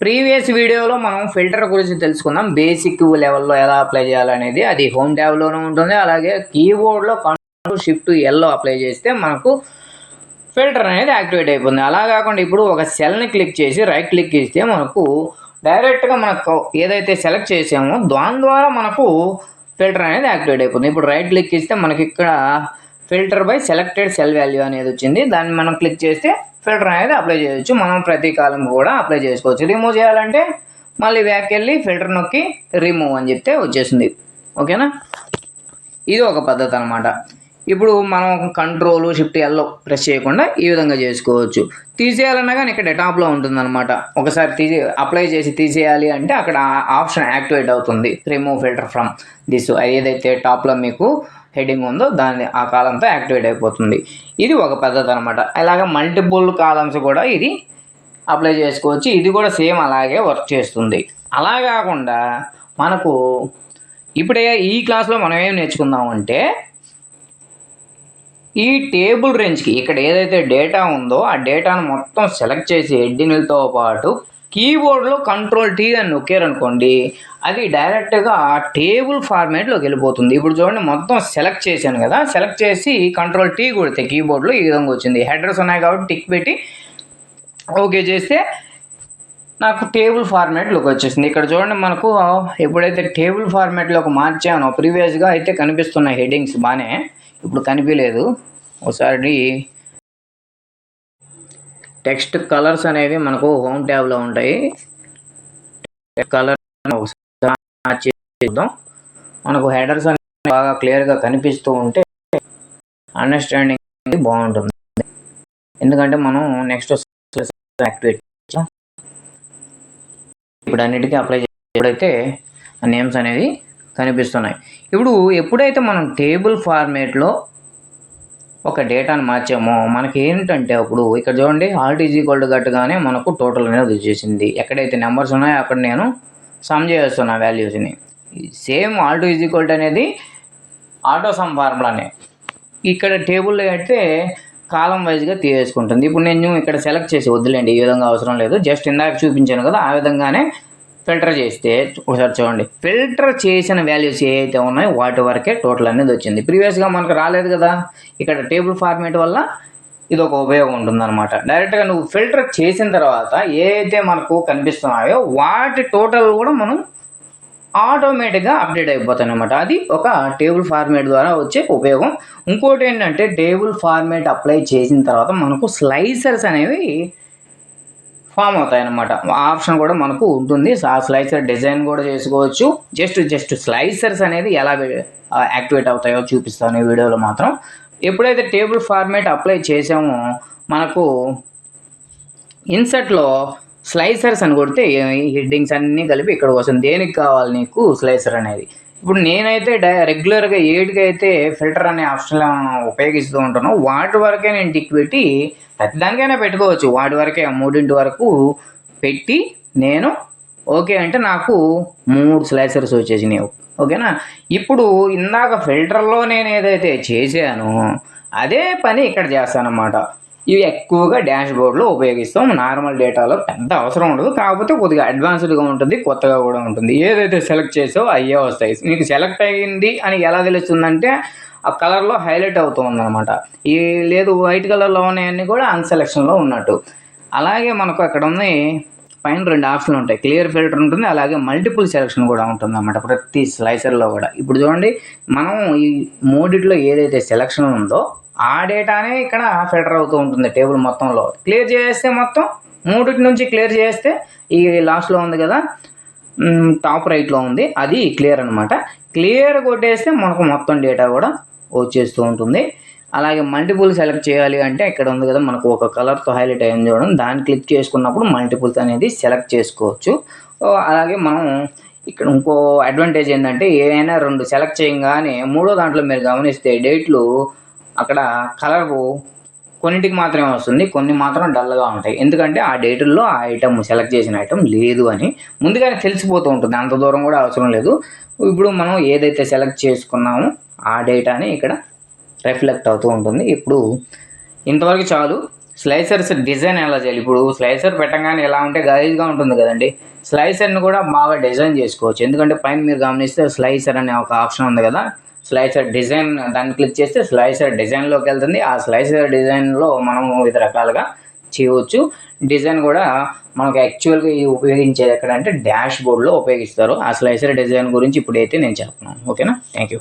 Previous వీడియోలో మనం filter గురించి తెలుసుకుందాం. బేసిక్ లెవెల్లో ఎలా అప్లై చేయాలనేది. అది హోమ్ ట్యాబ్లోనే ఉంటుంది. అలాగే కీబోర్డ్లో కంట్రోల్ షిఫ్ట్ ఎల్లో అప్లై చేస్తే మనకు ఫిల్టర్ అనేది యాక్టివేట్ అయిపోతుంది. అలా కాకుండా ఇప్పుడు ఒక సెల్ని క్లిక్ చేసి రైట్ క్లిక్ ఇస్తే మనకు డైరెక్ట్గా మనకు ఏదైతే సెలెక్ట్ చేసామో దాని ద్వారా మనకు ఫిల్టర్ అనేది యాక్టివేట్ అయిపోతుంది. ఇప్పుడు రైట్ క్లిక్ ఇస్తే మనకి ఇక్కడ filter by selected cell value అనేది వచ్చింది. దాన్ని మనం క్లిక్ చేస్తే ఫిల్టర్ అనేది అప్లై చేయొచ్చు. మనం ప్రతి కాలం కూడా అప్లై చేసుకోవచ్చు. రిమూవ్ చేయాలంటే మళ్ళీ బ్యాక్ వెళ్ళి ఫిల్టర్ నొక్కి రిమూవ్ అని చెప్తే వచ్చేసింది. ఓకేనా, ఇది ఒక పద్ధతి అనమాట. ఇప్పుడు మనం కంట్రోల్ షిఫ్ట్ ఎల్లో ప్రెస్ చేయకుండా ఈ విధంగా చేసుకోవచ్చు. తీసేయాలన్నా కానీ ఇక్కడ టాప్లో ఉంటుందన్నమాట. ఒకసారి అప్లై చేసి తీసేయాలి అంటే అక్కడ ఆప్షన్ యాక్టివేట్ అవుతుంది, రిమూవ్ ఫిల్టర్ ఫ్రమ్ దిస్. ఏదైతే టాప్లో మీకు హెడ్డింగ్ ఉందో దాన్ని ఆ కాలంతో యాక్టివేట్ అయిపోతుంది. ఇది ఒక పద్ధతి అనమాట. అలాగే మల్టిపుల్ కాలమ్స్ కూడా ఇది అప్లై చేసుకోవచ్చు. ఇది కూడా సేమ్ అలాగే వర్క్ చేస్తుంది. అలా కాకుండా మనకు ఇప్పుడే ఈ క్లాస్లో మనం ఏం నేర్చుకుందామంటే ఈ టేబుల్ రేంజ్కి ఇక్కడ ఏదైతే డేటా ఉందో ఆ డేటాను మొత్తం సెలెక్ట్ చేసి హెడ్డింగ్లతో పాటు కీబోర్డ్లో కంట్రోల్ టీ అని నొక్కారనుకోండి, అది డైరెక్ట్గా టేబుల్ ఫార్మేట్లోకి వెళ్ళిపోతుంది. ఇప్పుడు చూడండి, మొత్తం సెలెక్ట్ చేశాను కదా, సెలెక్ట్ చేసి కంట్రోల్ టీ కొడితే కీబోర్డ్లో ఈ విధంగా వచ్చింది. హెడర్స్ ఉన్నాయి కాబట్టి టిక్ పెట్టి ఓకే చేస్తే నాకు టేబుల్ ఫార్మేట్లోకి వచ్చేసింది. ఇక్కడ చూడండి, మనకు ఎప్పుడైతే టేబుల్ ఫార్మేట్లోకి మార్చానో ప్రీవియస్గా అయితే కనిపిస్తున్నాయి హెడ్డింగ్స్ బాగానే, ఇప్పుడు కనిపించలేదు. ఒకసారి టెక్స్ట్ కలర్స్ అనేవి మనకు హోమ్ ట్యాబ్లో ఉంటాయి. కలర్ చూద్దాం. మనకు హెడర్స్ అనేవి బాగా క్లియర్గా కనిపిస్తూ ఉంటే అండర్స్టాండింగ్ బాగుంటుంది. ఎందుకంటే మనం నెక్స్ట్ యాక్టివేట్ ఇప్పుడు అన్నిటికీ అప్లై చేసినప్పుడైతే నేమ్స్ అనేవి కనిపిస్తున్నాయి. ఇప్పుడు ఎప్పుడైతే మనం టేబుల్ ఫార్మేట్లో ఒక డేటాను మార్చామో మనకి ఏంటంటే అప్పుడు ఇక్కడ చూడండి, ఆల్ట్ ఈజ్ ఈక్వల్ టు గట్టుగానే మనకు టోటల్ అనేది వచ్చేసింది. ఎక్కడైతే నెంబర్స్ ఉన్నాయో అక్కడ నేను సమ్ చేస్తున్నా వాల్యూస్ని. Same alt is equal to అనేది ఆటో సమ్ ఫార్ములానే. ఇక్కడ టేబుల్లో అయితే కాలం వైజ్గా తీసేసుకుంటుంది. ఇప్పుడు నేను ఇక్కడ సెలెక్ట్ చేసి వద్దులేండి, ఈ విధంగా అవసరం లేదు, జస్ట్ ఇందాక చూపించాను కదా ఆ విధంగానే ఫిల్టర్ చేస్తే ఒకసారి చూడండి, ఫిల్టర్ చేసిన వాల్యూస్ ఏవైతే ఉన్నాయో వాటి వరకే టోటల్ అనేది వచ్చింది. ప్రీవియస్గా మనకు రాలేదు కదా. ఇక్కడ టేబుల్ ఫార్మేట్ వల్ల ఇది ఒక ఉపయోగం ఉంటుందన్నమాట. డైరెక్ట్గా నువ్వు ఫిల్టర్ చేసిన తర్వాత ఏవైతే మనకు కనిపిస్తున్నాయో వాటి టోటల్ కూడా మనం ఆటోమేటిక్గా అప్డేట్ అయిపోతాయి అనమాట. అది ఒక టేబుల్ ఫార్మేట్ ద్వారా వచ్చే ఉపయోగం. ఇంకోటి ఏంటంటే టేబుల్ ఫార్మేట్ అప్లై చేసిన తర్వాత మనకు స్లైసర్స్ అనేవి ఫామ్ అవుతాయి అన్నమాట. ఆప్షన్ కూడా మనకు ఉంటుంది. ఆ స్లైసర్ డిజైన్ కూడా చేసుకోవచ్చు. జస్ట్ స్లైసర్స్ అనేది ఎలా యాక్టివేట్ అవుతాయో చూపిస్తాను ఈ వీడియోలో మాత్రం. ఎప్పుడైతే టేబుల్ ఫార్మేట్ అప్లై చేసామో మనకు ఇన్సర్ట్లో స్లైసర్స్ అని కొడితే హెడ్డింగ్స్ అన్నీ కలిపి ఇక్కడ వస్తుంది. దేనికి కావాలి నీకు స్లైసర్ అనేది. ఇప్పుడు నేనైతే రెగ్యులర్గా ఏటికైతే ఫిల్టర్ అనే ఆప్షన్ ఉపయోగిస్తూ ఉంటానో వాటి వరకే నేను టిక్ పెట్టి, ప్రతిదానికైనా పెట్టుకోవచ్చు, వాటి వరకే 3 వరకు పెట్టి నేను ఓకే అంటే నాకు 3 స్లైసర్స్ వచ్చేసినాయి. ఓకేనా. ఇప్పుడు ఇందాక ఫిల్టర్లో నేను ఏదైతే చేశానో అదే పని ఇక్కడ చేస్తానన్నమాట. ఇవి ఎక్కువగా డాష్ బోర్డ్లో ఉపయోగిస్తాం. నార్మల్ డేటాలో పెద్ద అవసరం ఉండదు, కాకపోతే కొద్దిగా అడ్వాన్స్డ్గా ఉంటుంది, కొత్తగా కూడా ఉంటుంది. ఏదైతే సెలెక్ట్ చేసావో అయ్యే వస్తాయి. నీకు సెలెక్ట్ అయ్యింది అని ఎలా తెలుస్తుందంటే ఆ కలర్లో హైలైట్ అవుతూ ఉందన్నమాట. ఈ లేదు వైట్ కలర్లో ఉన్నాయన్నీ కూడా అన్సెలెక్షన్లో ఉన్నట్టు. అలాగే మనకు అక్కడ ఉంది పైన 2 ఆప్షన్లు ఉంటాయి. క్లియర్ ఫిల్టర్ ఉంటుంది, అలాగే మల్టిపుల్ సెలెక్షన్ కూడా ఉంటుంది అన్నమాట ప్రతి స్లైసర్లో కూడా. ఇప్పుడు చూడండి, మనం ఈ మూడిట్లో ఏదైతే సెలెక్షన్ ఉందో ఆ డేటానే ఇక్కడ ఫిల్టర్ అవుతూ ఉంటుంది టేబుల్ మొత్తంలో. క్లియర్ చేస్తే మొత్తం 3 నుంచి క్లియర్ చేస్తే ఈ లాస్ట్లో ఉంది కదా, టాప్ రైట్లో ఉంది, అది క్లియర్ అనమాట. క్లియర్ కొట్టేస్తే మనకు మొత్తం డేటా కూడా వచ్చేస్తూ ఉంటుంది. అలాగే మల్టిపుల్ సెలెక్ట్ చేయాలి అంటే ఇక్కడ ఉంది కదా మనకు ఒక కలర్తో హైలైట్ అయ్యింది చూడండి, దాన్ని క్లిక్ చేసుకున్నప్పుడు మల్టిపుల్స్ అనేది సెలెక్ట్ చేసుకోవచ్చు. అలాగే మనం ఇక్కడ ఇంకో అడ్వాంటేజ్ ఏంటంటే ఏదైనా 2 సెలెక్ట్ చేయగానే మూడో దాంట్లో మీరు గమనిస్తే డేట్లు అక్కడ కలరు కొన్నింటికి మాత్రమే వస్తుంది, కొన్ని మాత్రం డల్గా ఉంటాయి. ఎందుకంటే ఆ డేటుల్లో ఆ ఐటమ్ సెలెక్ట్ చేసిన ఐటమ్ లేదు అని ముందుగానే తెలిసిపోతూ ఉంటుంది. అంత దూరం కూడా అవసరం లేదు. ఇప్పుడు మనం ఏదైతే సెలెక్ట్ చేసుకున్నామో ఆ డేటాని ఇక్కడ రిఫ్లెక్ట్ అవుతూ ఉంటుంది. ఇప్పుడు ఇంతవరకు చాలు. స్లైసర్స్ డిజైన్ ఎలా చేయాలి? ఇప్పుడు స్లైసర్ పెట్టగానే ఎలా ఉంటే గలీజ్గా ఉంటుంది కదండి. స్లైసర్ని కూడా బాగా డిజైన్ చేసుకోవచ్చు. ఎందుకంటే పైన మీరు గమనిస్తే స్లైసర్ అనే ఒక ఆప్షన్ ఉంది కదా, స్లైసర్ డిజైన్ దాన్ని క్లిక్ చేస్తే స్లైసర్ డిజైన్లోకి వెళ్తుంది. ఆ స్లైసర్ డిజైన్లో మనం వివిధ రకాలుగా చేయవచ్చు. డిజైన్ కూడా మనకు యాక్చువల్గా ఇది ఉపయోగించేది ఎక్కడంటే డాష్ బోర్డ్లో ఉపయోగిస్తారు. ఆ స్లైసర్ డిజైన్ గురించి ఇప్పుడైతే నేను చెప్తున్నాను. ఓకేనా? Thank you.